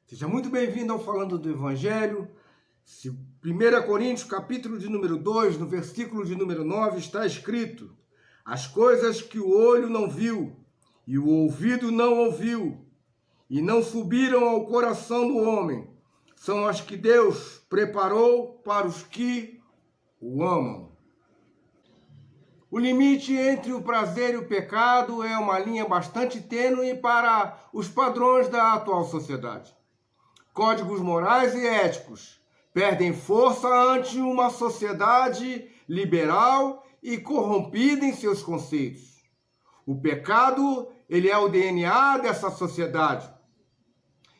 Seja muito bem-vindo ao Falando do Evangelho. 1 Coríntios, capítulo de número 2, no versículo de número 9, está escrito: as coisas que o olho não viu e o ouvido não ouviu e não subiram ao coração do homem, são as que Deus preparou para os que o amam. O limite entre o prazer e o pecado é uma linha bastante tênue para os padrões da atual sociedade. Códigos morais e éticos perdem força ante uma sociedade liberal e corrompida em seus conceitos. O pecado, ele é o DNA dessa sociedade,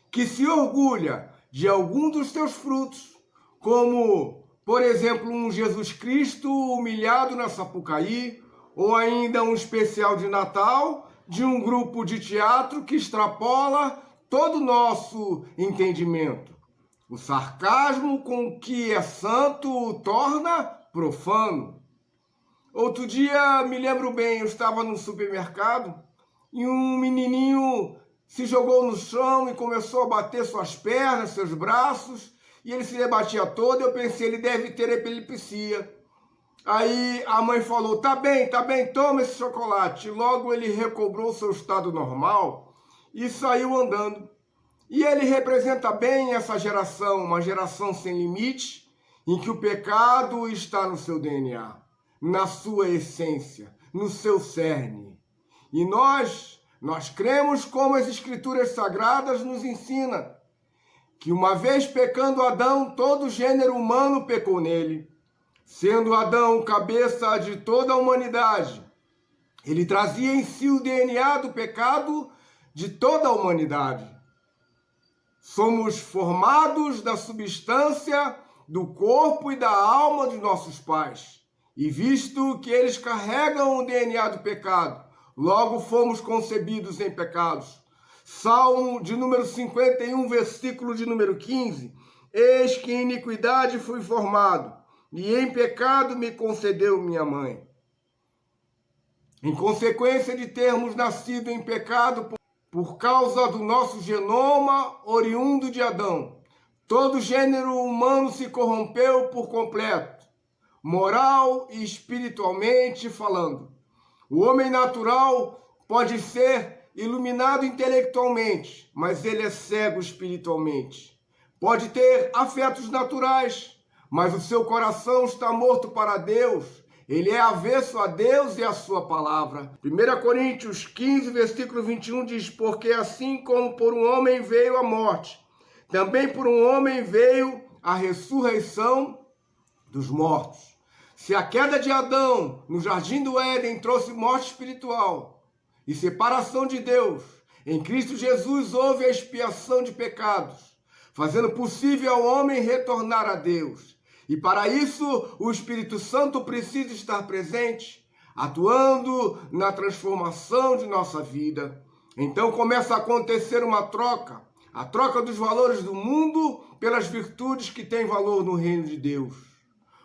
que se orgulha de algum dos seus frutos, como, por exemplo, um Jesus Cristo humilhado na Sapucaí, ou ainda um especial de Natal de um grupo de teatro que extrapola todo o nosso entendimento. O sarcasmo com que é santo o torna profano. Outro dia, me lembro bem, eu estava no supermercado e um menininho se jogou no chão e começou a bater suas pernas, seus braços, e ele se debatia todo. Eu pensei, ele deve ter epilepsia. Aí a mãe falou, tá bem, toma esse chocolate. Logo ele recobrou seu estado normal e saiu andando. E ele representa bem essa geração, uma geração sem limite, em que o pecado está no seu DNA, na sua essência, no seu cerne. E nós cremos, como as Escrituras Sagradas nos ensinam, que uma vez pecando Adão, todo o gênero humano pecou nele. Sendo Adão cabeça de toda a humanidade, ele trazia em si o DNA do pecado de toda a humanidade. Somos formados da substância do corpo e da alma de nossos pais. E visto que eles carregam o DNA do pecado, logo fomos concebidos em pecados. Salmo de número 51, versículo de número 15. Eis que em iniquidade fui formado, e em pecado me concedeu minha mãe. Em consequência de termos nascido em pecado por causa do nosso genoma oriundo de Adão, todo gênero humano se corrompeu por completo, moral e espiritualmente falando. O homem natural pode ser iluminado intelectualmente, mas ele é cego espiritualmente. Pode ter afetos naturais, mas o seu coração está morto para Deus. Ele é avesso a Deus e a sua palavra. 1 Coríntios 15, versículo 21 diz: porque assim como por um homem veio a morte, também por um homem veio a ressurreição dos mortos. Se a queda de Adão no jardim do Éden trouxe morte espiritual e separação de Deus, em Cristo Jesus houve a expiação de pecados, fazendo possível ao homem retornar a Deus. E para isso, o Espírito Santo precisa estar presente, atuando na transformação de nossa vida. Então começa a acontecer uma troca, a troca dos valores do mundo pelas virtudes que têm valor no reino de Deus.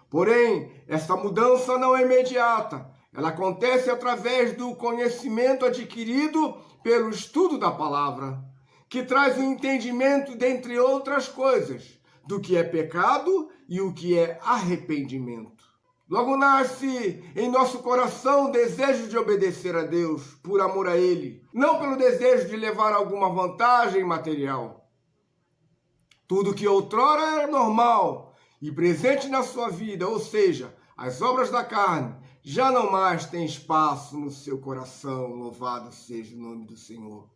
Porém, essa mudança não é imediata. Ela acontece através do conhecimento adquirido pelo estudo da palavra, que traz o entendimento, dentre outras coisas, do que é pecado e o que é arrependimento. Logo nasce em nosso coração o desejo de obedecer a Deus por amor a Ele, não pelo desejo de levar alguma vantagem material. Tudo que outrora era normal e presente na sua vida, ou seja, as obras da carne, já não mais têm espaço no seu coração. Louvado seja o nome do Senhor.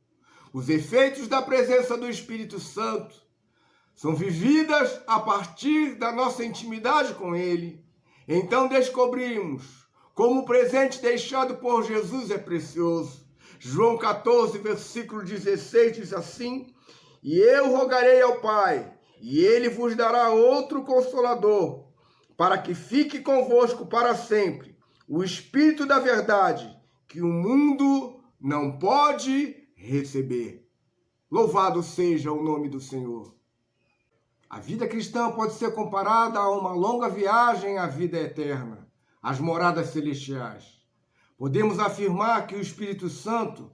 Os efeitos da presença do Espírito Santo são vividas a partir da nossa intimidade com Ele. Então descobrimos como o presente deixado por Jesus é precioso. João 14, versículo 16 diz assim: e eu rogarei ao Pai, e Ele vos dará outro Consolador, para que fique convosco para sempre, o Espírito da verdade, que o mundo não pode receber. Louvado seja o nome do Senhor. A vida cristã pode ser comparada a uma longa viagem à vida eterna, às moradas celestiais. Podemos afirmar que o Espírito Santo,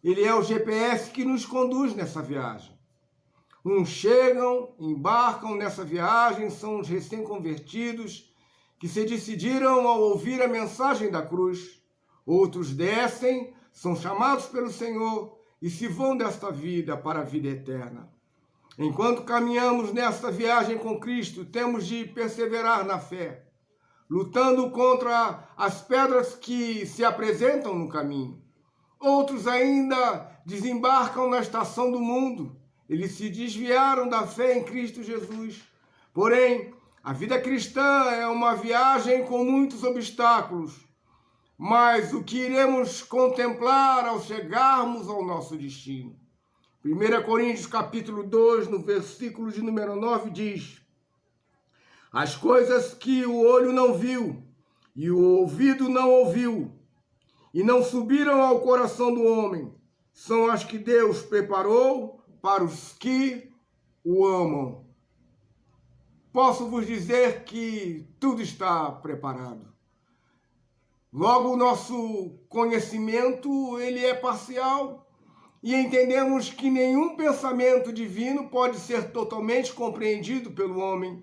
ele é o GPS que nos conduz nessa viagem. Uns chegam, embarcam nessa viagem, são os recém-convertidos que se decidiram ao ouvir a mensagem da cruz. Outros descem, são chamados pelo Senhor e se vão desta vida para a vida eterna. Enquanto caminhamos nesta viagem com Cristo, temos de perseverar na fé, lutando contra as pedras que se apresentam no caminho. Outros ainda desembarcam na estação do mundo. Eles se desviaram da fé em Cristo Jesus. Porém, a vida cristã é uma viagem com muitos obstáculos. Mas o que iremos contemplar ao chegarmos ao nosso destino? 1 Coríntios capítulo 2, no versículo de número 9, diz: as coisas que o olho não viu e o ouvido não ouviu e não subiram ao coração do homem, são as que Deus preparou para os que o amam. Posso vos dizer que tudo está preparado. Logo, o nosso conhecimento, ele é parcial e entendemos que nenhum pensamento divino pode ser totalmente compreendido pelo homem,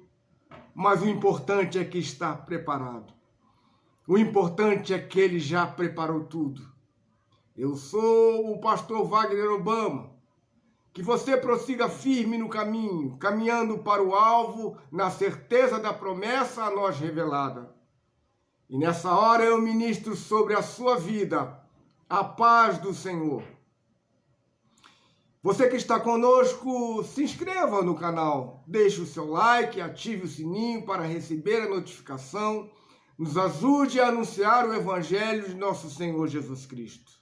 mas o importante é que está preparado. O importante é que ele já preparou tudo. Eu sou o pastor Wagner Obama. Que você prossiga firme no caminho, caminhando para o alvo, na certeza da promessa a nós revelada. E nessa hora eu ministro sobre a sua vida a paz do Senhor. Você que está conosco, se inscreva no canal, deixe o seu like, ative o sininho para receber a notificação, nos ajude a anunciar o Evangelho de nosso Senhor Jesus Cristo.